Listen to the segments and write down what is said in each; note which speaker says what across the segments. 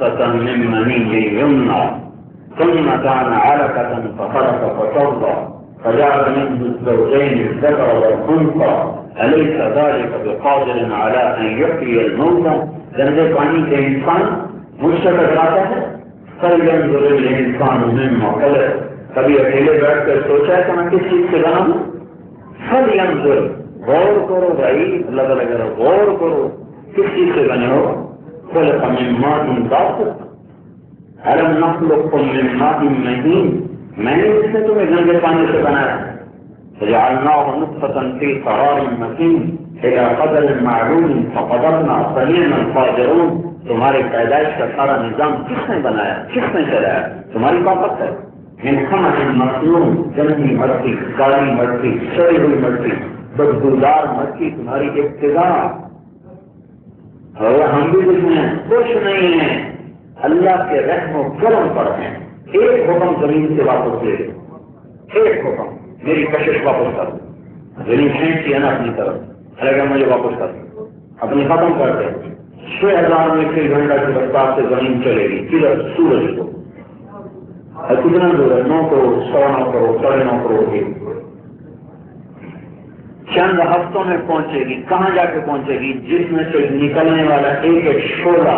Speaker 1: من مني يمنى ثم كان علقة فخلق فسوى فجعل منه الزوجين الذكر والأنثى أليس ذلك بقادر على أن يحيي الموتى؟ گندے پانی کے انسان مجھ سے ٹکراتا ہے. فلينظر الإنسان مما خلق. کبھی اکیلے بیٹھ کر سوچا ہے کہ میں کس چیز سے بنا ہوں؟ فلينظر، غور کرو بھائی، اللہ تعالیٰ کہہ رہا غور کرو کس چیز سے بنے ہو. خلق من ماء دافق ألم نخلقكم من ماء مهين. میں نے اس نے تمہیں گندے پانی سے بنایا. فجعلناه نطفة في قرار مكين إلى قدر معلوم فقدرنا فنعم القادرون. تمہاری پیدائش کا سارا نظام کس نے بنایا، کس نے چلایا؟ تمہاری طاقت ہے. من خمر مسنون، گندی مٹی، کالی مٹی، سڑی ہوئی مٹی، بدبودار مٹی تمہاری ابتدا. اور ہم بھی کچھ نہیں ہیں، اللہ کے رحم و کرم پر ہیں. ایک حکم زمین سے واپس لے لو، ایک حکم، میری کشش واپس کر دو. زمین کھینچتی ہے نا اپنی طرف، ارے مجھے واپس کر دو، اپنی ختم کر دے. 6000 میں 6 گھنٹہ کی رفتار سے زمین چلے گی کدھر؟ سورج کو. کتنا دور ہے؟ 9 کروڑ، 9.25 کروڑ، 9.5 کروڑ کی. چند ہفتوں میں پہنچے گی. کہاں جا کے پہنچے گی؟ جس میں سے نکلنے والا ایک ایک شعلہ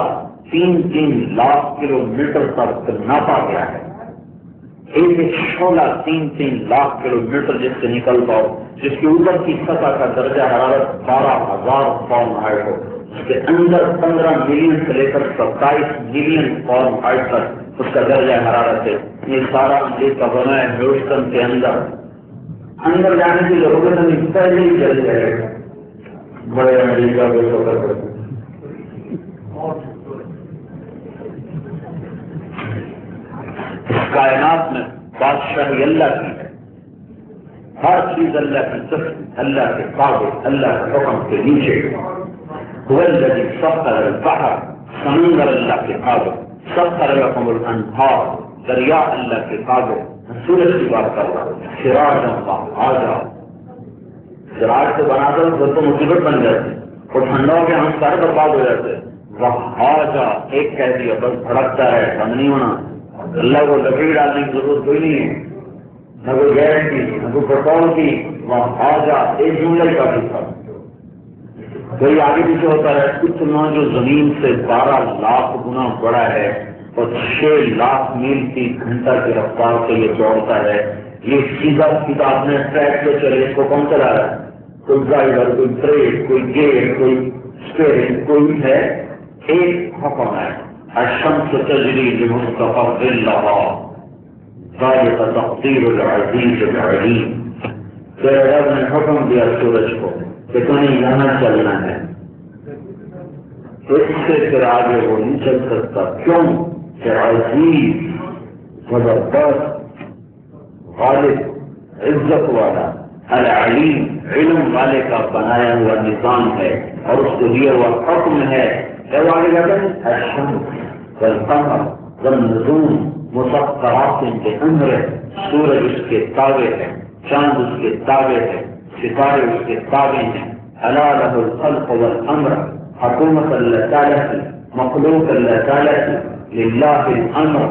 Speaker 1: 3-3 لاکھ کلومیٹر تک ناپا گیا ہے. ایک ایک شعلہ 3-3 لاکھ کلومیٹر جس سے نکلتا ہو، جس کے اوپر کی سطح کا درجہ حرارت 12,000 فارنہائٹ ہو، اس کے اندر 15 ملین سے لے کر 27 ملین فارنہائٹ تک اس کا درجہ حرارت ہے. یہ سارا امریکہ بنا ہے ہیوسٹن کے اندر. اندر جانے کی ضرورت نہیں، پہلے ہی چل جائے گا. بڑے امریکہ کو سفر کرتے اس کائنات میں بادشاہی اللہ کی ہے. ہر چیز اللہ کی صفت، اللہ کے قابل، اللہ کے حکم کے نیچے. هو الذي سخر البحر، سمندر اللہ کے قابل. سخر لكم الانہار، دریا اللہ کے قابل. سورج کی بات کر رہا ہوں. سراجا وہاجا، سراج سے بنا کر تو مصیبت بن جاتی اور ٹھنڈا ہو کے ہم سارے برباد ہو جاتے. وہاجا ایک کہہ دیا بس بھڑکتا ہے، بند نہیں ہونا. اللہ کو لکڑی ڈالنے کی ضرورت کوئی نہیں ہے، نہ کوئی گیس کی، نہ کوئی پیٹرول کی. وہاجا ایک جملے کا حصہ. کوئی آگے پیچھے ہوتا ہے. اتنا جو زمین سے 12 لاکھ گنا بڑا ہے اور 6 لاکھ میل کی گھنٹہ کی رفتار سے یہ دوڑتا ہے. یہ سیدھا سیدھا اپنے ٹریک پہ چلے. اس کو کون چلا رہا ہے؟ کوئی ڈرائیور، کوئی بریک، کوئی گیئر، کوئی اسٹیئرنگ، کوئی ہے. ایک حکم ہے، الشمس تجری لمستقر لها ذلك تقدیر العزیز العلیم. تیرے رب نے حکم دیا سورج کو کہ تمہیں یہاں چلنا ہے. اس سے پھر آگے وہ نہیں چل سکتا. کیوں؟ کہ عزیز، زبردست، غالب، عزت والا، العلیم، علم والے کا بنایا ہوا نظام ہے اور اس کو دیا ہوا حکم ہے. جب آگے جاتے ہیں الشمس والقمر والنجوم مسخرات بامرہ، سورج اس کے تابع ہے، چاند اس کے تابع ہے، ستارے اس کے تابع ہیں. الا لہ الخلق والامر، حکومت اللہ تعالیٰ کی، مخلوق اللہ تعالیٰ کی. للہ الامر،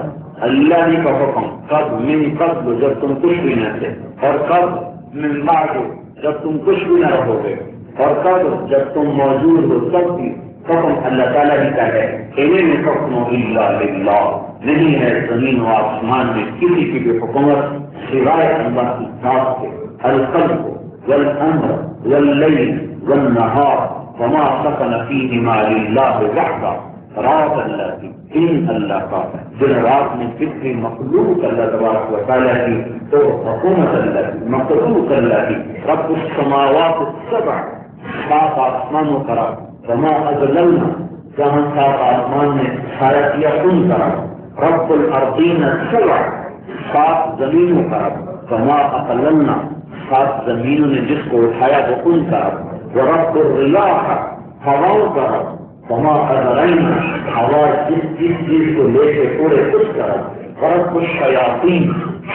Speaker 1: اللہ ہی کا حکم. کب؟ من قبل، جب تم کچھ بھی نہ تھے. اور کب؟ من بعد، جب تم کچھ بھی نہ رہو گے. اور کب؟ جب تم موجود ہو. سب کی حکم اللہ تعالیٰ ہی کا ہے. ان حکم الا للہ، نہیں ہے زمین و آسمان میں کسی کی بھی حکومت سوائے اللہ کی ذات کے. الخلق والامر واللیل والنہار وما سکن فیہما للہ وحدہ. رات اللہ کی، دن اللہ کا، دن رات میں فکری مخلوق اللہ تبارک و تعالیٰ کی، تو حکومت اللہ کی، مخلوق اللہ کی. رب السماوات السبع، 7 آسمانوں کا رب. وما اضللنا، جہاں 7 آسمان نے چھایا کیا ان کا رب. رب الارضین السبع، 7 زمینوں کا رب. وما اقللنا، 7 زمینوں نے جس کو اٹھایا وہ ان کا رب. ورب الرياح، ہواؤں کا رب. وما اذرينا، ہوا جس چیز کو لے کے پورے اس کا رب. ورب الشیاطین،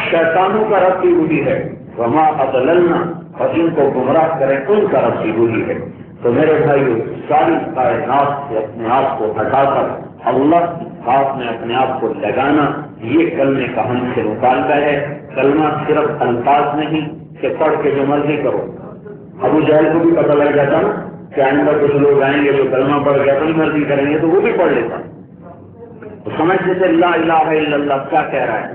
Speaker 1: شیطانوں کا رب بھی وہی ہے. وما اضللنا، اور جن کو گمراہ کریں ان کا رب بھی وہی ہے. تو میرے بھائیو، ساری کائنات سے اپنے آپ کو ہٹا کر اللہ کی خاص میں اپنے آپ کو لگانا، یہ کلمے کا ہم سے مطالبہ ہے۔ کلمہ صرف الفاظ نہیں کہ پڑھ کے جو مرضی کرو۔ ابو جہل کو بھی پتہ لگ جاتا نا کہ آئندہ کچھ لوگ آئیں گے جو کلمہ پڑھ کے اپنی مرضی کریں گے تو وہ بھی پڑھ لیتا، تو سمجھتے تھے لا الہ الا اللہ کیا کہہ رہا ہے۔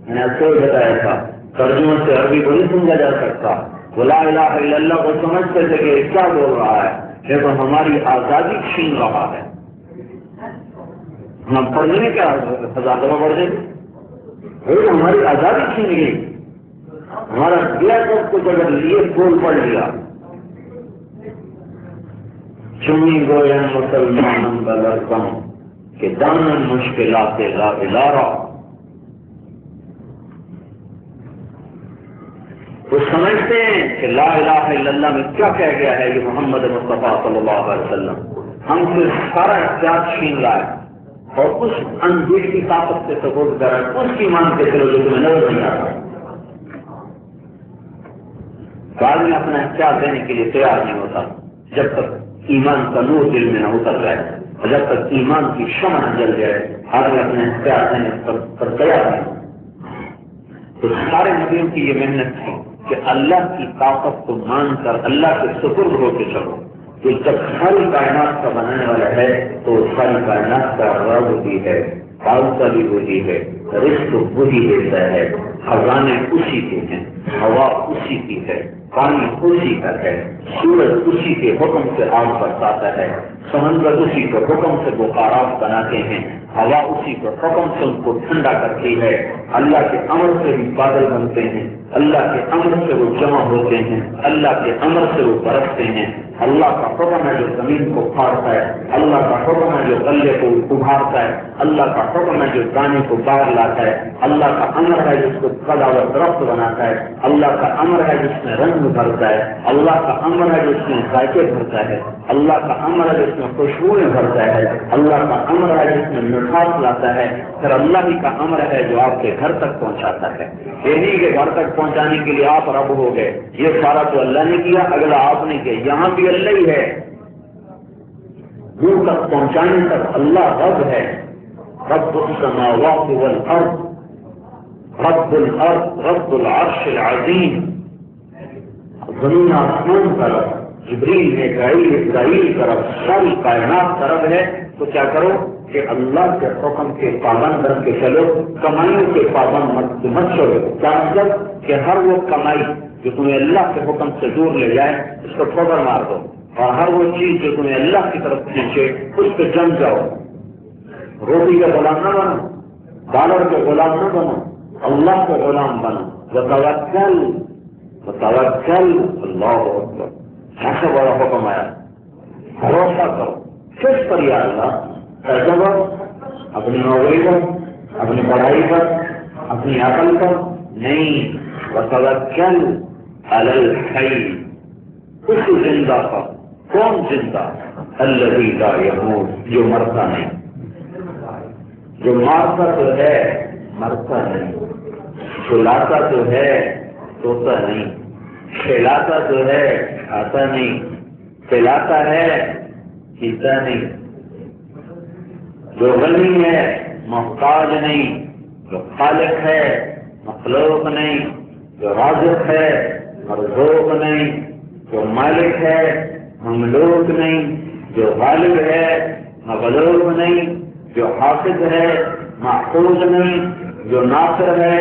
Speaker 1: میں نے آپ کو بتایا تھا ترجمہ سے عربی کو نہیں سمجھا جا سکتا، وہ لا الہ الا اللہ کو سمجھتے تھے کہ کیا بول رہا ہے، یہ تو ہماری آزادی چھین رہا ہے۔ ہم پڑھ لیں کیا ہزار دفعہ پڑھ دیں، ہماری آزادی چھین گئی، ہمارا دیا سب کچھ اگر لیے بول پڑھ لیا۔ چنی گویا مسلمان بلرکم کہ دامن مشکلات لا الارا، وہ سمجھتے ہیں کہ لا الہ الا اللہ میں کیا کہہ گیا ہے یہ محمد مصطفیٰ صلی اللہ علیہ وسلم، ہم سے سارا اختیار چھین رہا ہے اور اس اندیشی طاقت سے سپورٹ کر رہا ہے، اس کی مان کے چلو جو تمہیں نظر نہیں آ رہا۔ بعد میں اپنا اختیار دینے کے لیے تیار نہیں ہوتا جب تک ایمان کا نور دل میں نہ اتر جائے، اور جب تک ایمان کی شمع نہ جل جائے آدمی اپنے اختیار دینے پر تیار نہیں۔ تو سارے نبیوں کی یہ محنت تھی کہ اللہ کی طاقت کو مان کر اللہ کے سپرد ہو کے چلو، تو جب ساری کائنات کا بنانے والا ہے تو ساری کائنات کا رب بھی ہے، خالصہ بھی وہی ہے، رزق وہی دیتا ہے، خزانے اسی کے ہیں، ہوا اسی کی ہے، پانی اسی کا ہے، سورج اسی کے حکم سے آگ برساتا ہے، سمندر اسی کے حکم سے بخارات بناتے ہیں، ہوا اسی کے حکم سے ان کو ٹھنڈا کرتی ہے، اللہ کے امر سے بھی بادل بنتے ہیں، اللہ کے امر سے وہ جمع ہوتے ہیں، اللہ کے امر سے وہ برستے ہیں، اللہ کا حکم ہے جو زمین کو پھاڑتا ہے، اللہ کا حکم ہے جو غلے کو ابھارتا ہے، اللہ کا حکم ہے جو دانے کو باہر لاتا ہے، اللہ کا امر ہے جس کو پھل اور درخت بناتا ہے، اللہ کا امر ہے جس میں رنگ بھرتا ہے، اللہ کا امر ہے جس میں ذائقے بھرتا ہے، اللہ کا امر ہے جس میں خوشبوئیں بھرتا ہے، اللہ کا امر ہے جس میں مٹھاس لاتا ہے، پھر اللہ ہی کا امر ہے جو آپ کے گھر تک پہنچاتا ہے۔ یہ نہیں کہ گھر تک پہنچانے کے لیے آپ رب ہو گئے، یہ سارا تو اللہ نے کیا، اگلا آپ نے کیا، یہاں بھی اللہ ہی ہے، دور تک پہنچانے تک اللہ رب ہے، رب السماوات والارض، رب الارض، رب العرش العظیم، زمین آسمان کا رب، جبریل میکائیل اسرائیل کا رب، ساری کائنات کا رب ہے۔ تو کیا کرو کہ اللہ کے حکم کے پابند بن کے چلو، کمائیوں کے پابند مت چلو۔ کیا مطلب کہ ہر وہ کمائی جو تمہیں اللہ کے حکم سے دور لے جائے اس کو ٹھوکر مار دو، اور ہر وہ چیز جو تمہیں اللہ کی طرف کھینچے اس پہ جم جاؤ۔ روٹی کا غلام نہ بنو، ڈالر کے غلام نہ بنو، اللہ کے غلام بنو۔ وتوکل وتوکل اللہ اکبر، ایسا بڑا حکم آیا، بھروسہ کرو۔ کس پر یا اللہ؟ تجربہ، اپنی نوکری پر، اپنی پڑھائی پر، اپنی عقل پر نہیں، وتوکل علی الحی، اس زندہ پر۔ کون زندہ؟ الذی لا یموت، جو مرتا نہیں، جو مارتا تو ہے مرتا نہیں، سلاتا تو ہے سوتا نہیں، کھلاتا تو ہے کھاتا نہیں، پلاتا ہے پیتا نہیں، جو غنی ہے محتاج نہیں، جو خالق ہے مخلوق نہیں، جو رازق ہے مرزوق نہیں، جو مالک ہے مملوک نہیں، جو غالب ہے مغلوب نہیں، جو حافظ ہے محفوظ نہیں، جو ناصر ہے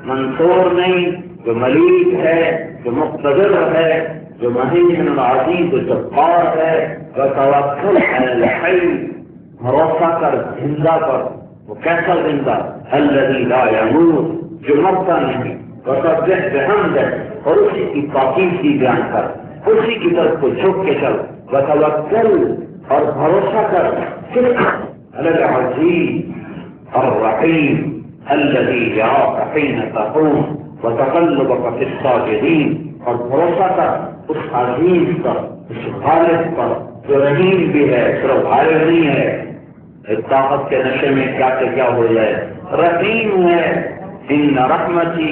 Speaker 1: منصور نہیں، جو ملیک ہے جو مقتدر ہے، جو مہین العزیز جو جبار ہے۔ وتوکل علی الحی، بھروسہ کر زندہ پر۔ وہ کیسا زندہ؟ الذی لا یموت، جو مرتا نہیں۔ وسبح بحمدہ، اور اسی کی پاکیزگی بیان کر، اسی کی طرف کو جھک کے چل۔ وتوکل، اور بھروسہ کر علی العزیز الرحیم الذی یراک حین تقوم وتقلبک فی الساجدین، اور بھروسہ کر اس عزیز پر، اس غالب پر جو رحیم بھی ہے، صرف غالب نہیں ہے، طاقت کے نشے میں کیا کہ کیا ہو جائے، رحیم ہے۔ ان رحمتی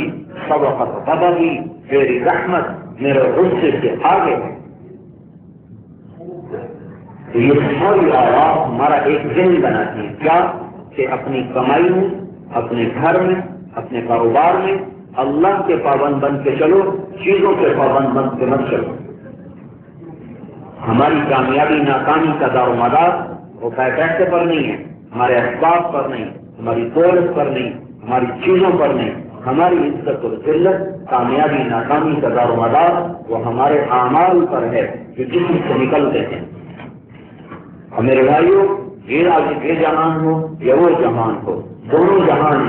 Speaker 1: سبقت غضبی، میری رحمت میرے غصے سے آگے ہے۔ تو یہ ساری آواز ہمارا ایک ذہن بناتی ہے کیا کہ اپنی کمائی میں، اپنے گھر میں، اپنے کاروبار میں اللہ کے پابند بن کے چلو، چیزوں کے پابند بن کے مت چلو۔ ہماری کامیابی ناکامی کا دار و مدار وہ پیسے پر نہیں ہے، ہمارے اسباب پر نہیں، ہماری دولت پر نہیں، ہماری چیزوں پر نہیں، ہماری عزت و ذلت، کامیابی ناکامی کا دار و مدار وہ ہمارے اعمال پر ہے جو جسم سے نکلتے ہیں۔ اور میرے بھائیوں، یہ جہان ہو یا وہ جہان ہو، دونوں جہان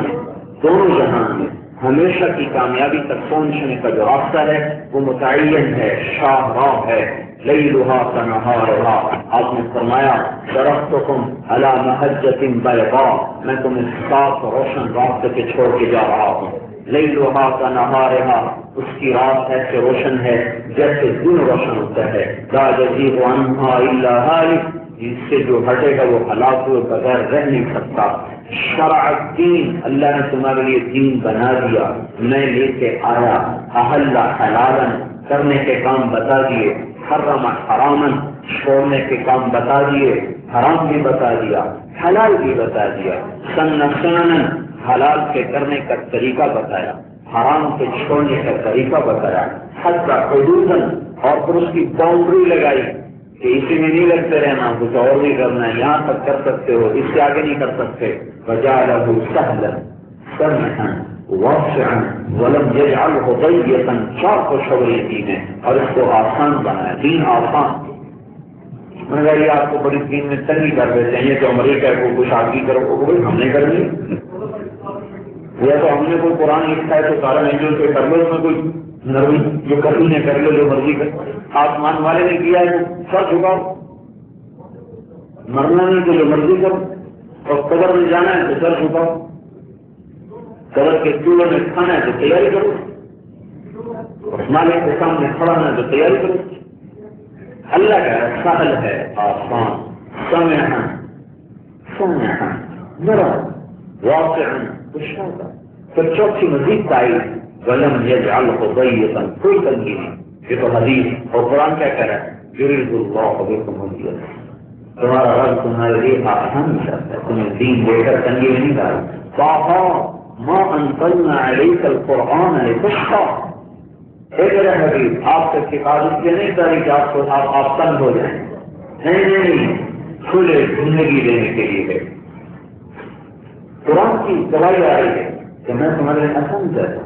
Speaker 1: میں ہمیشہ کی کامیابی تک پہنچنے کا جو راستہ ہے وہ متعین ہے، شاہراہ ہے، لیلھا کنہارھا۔ آپ نے فرمایا ترکتکم علی محجۃ بیضاء، میں تمہیں صاف روشن راستے پہ چھوڑ کے جا رہا ہوں۔ لیلھا کنہارھا، اس کی رات ایسے روشن ہے جیسے دن روشن ہوتا ہے۔ لا یزیغ عنہا الا ہالک، جس سے جو ہٹے گا وہ ہلاک ہوئے بغیر رہ نہیں سکتا۔ شرع الدین، اللہ نے تمہارے لیے دین بنا دیا، میں لے کے آیا۔ احل حلالا، کرنے کے کام بتا دیے، حرم حراما، چھوڑنے کے کام بتا دیے، حرام بھی بتا دیا، حلال بھی بتا دیا۔ سن سننا، حلال کے کرنے کا طریقہ بتایا، حرام کے چھوڑنے کا طریقہ بتایا۔ حد حدودا، اور پھر اس کی باؤنڈری لگائی کہ اسی میں نہیں لگتے رہنا، کچھ اور بھی کرنا ہے، یہاں تک کر سکتے ہو، اس سے آگے نہیں کر سکتے۔ وجعلہ سہلا سمحا واسعا ولم یجعلہ ضیقا، چار خوشخبری دین ہے اور اس کو آسان بنایا، دین آسان۔ مگر یہ آپ کو بڑی دین میں تنگی کر دیتے ہیں، یہ تو امریکہ کو کچھ آگے کرو، کوئی ہم نے کرنی، یا تو ہم نے کوئی قرآن لکھا ہے تو سارا مل کے کر لو، اس میں کوئی نرمی جو کرنی ہے کر لو، جو مرضی کر۔ آسمان والے نے کیا ہے تو سر جھکاؤ، مرنا نہیں تو جو مرضی کرو، اور قبر میں جانا ہے تو سر جھکاؤ، قبر کے چولہے میں کھانا ہے تو تیاری کرو، مالک کے سامنے کھڑا ہے تو تیاری کرو۔ اللہ کا سہل ہے، آسان، سمحا سمحا، نرم، واسعا، کشادہ۔ پھر چوتھی مزید تائید، ولم یجعلہ ضیقا، کوئی تنگی نہیں۔ یہ تو حدیث اور قرآن کیا کہہ رہا ہے، یرید اللہ بکم الیسر، تمہارا رب تمہارے لیے آسان کرتا ہے، تمہیں دین دے کر تنگی نہیں ڈالا۔ طٰہٰ ما انزلنا علیک القرآن لتشقیٰ، اے میرے حبیب آپ سے کتاب اس لیے نہیں کری کہ آپ تنگ ہو جائیں، نہیں، کھلے زندگی دینے کے لیے ہے۔ قرآن کی گواہی آ رہی ہے کہ میں تمہارے لیے آسان کرتا ہوں۔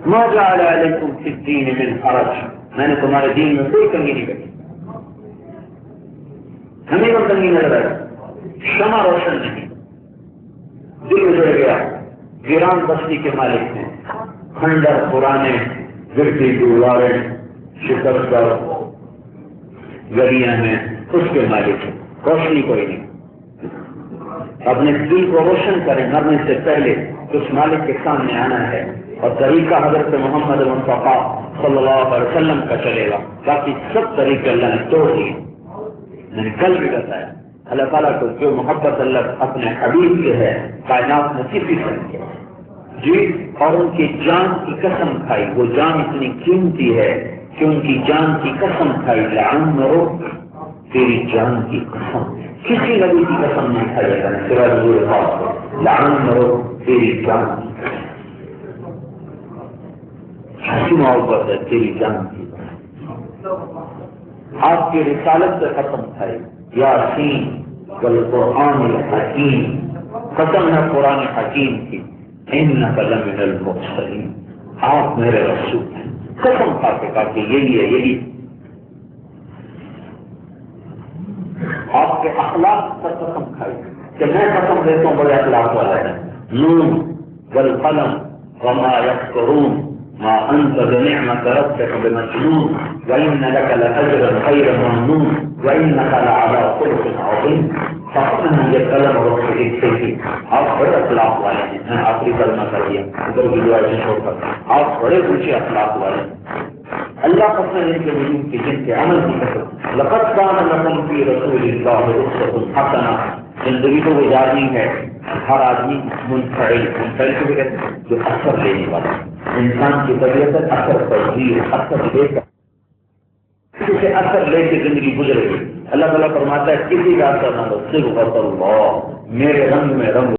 Speaker 1: ما جعل علیکم فی الدین من حرج، میں نے تمہارے دین میں کوئی تنگی نہیں کری، ہمیں کو تنگی نہ لگا، شمع روشن نہیں، دل اجڑ گیا، ویران بستی کے مالک ہیں، کھنڈر پرانے گرتی دیواریں شکستہ گلیاں ہیں، اس کے مالک ہیں، روشنی کوئی نہیں۔ اپنے دل کو روشن کریں مرنے سے پہلے، اس مالک کے سامنے آنا ہے، اور طریقہ حضرت محمد مصطفیٰ صلی اللہ علیہ وسلم کا چلے گا، باقی سب طریقے اللہ نے توڑ دیے۔ میں نے کل بھی بتایا اللہ تعالیٰ کو جو محبت اللہ اپنے حبیب کے ہے، کائنات میں کسی سے جی، اور ان کی جان کی قسم کھائی، وہ جان اتنی قیمتی ہے کہ ان کی جان کی قسم کھائی، لعمرو تیری جان کی قسم، کسی نبی کی قسم نہیں کھائی گا سوائے حضور پاک، لعمرو تیری جان کی قسم، ہنسی محبت ہے تیری جان کی قسم، آپ کی رسالت سے قسم کھائی، یاسین والقرآن الحکیم، قسم ہے قرآن حکیم کی، انک لمن المرسلین، آپ میرے رسول ہیں، قسم کھا کے کہا کہ یہی ہے، یہی آپ کے اخلاق پر قسم کھائی کہ میں قسم دیتا ہوں بڑے اخلاق والا ہے، نون والقلم وما یسطرون ما انت بنعمت ربک بمجنون وان لك لاجرا غیر ممنون وانک لعلی خلق عظیم۔ یہ کلم اور آپ بڑے اخلاق والے ہیں، میں آخری کلمہ کر دیا ادھر کی دعا سے چھوڑ کر، آپ بڑے اونچے اخلاق والے ہیں، اللہ قسم ان کے وجود کی جن کے عمل کی قسم، لقد کان لکم فی رسول اللہ اسوۃ حسنہ، زندگی کو گزارنی ہے، ہر آدمی منفعل کو بھی کہتے ہیں جو اثر لینے والا، انسان کی طبیعت اثر پذیر، اثر لے کر کسی سے اثر لے کے زندگی گزرے گی. اللہ تعالیٰ فرماتا ہے کسی کا اثر نہ لو، صرف اللہ، میرے رنگ میں رنگ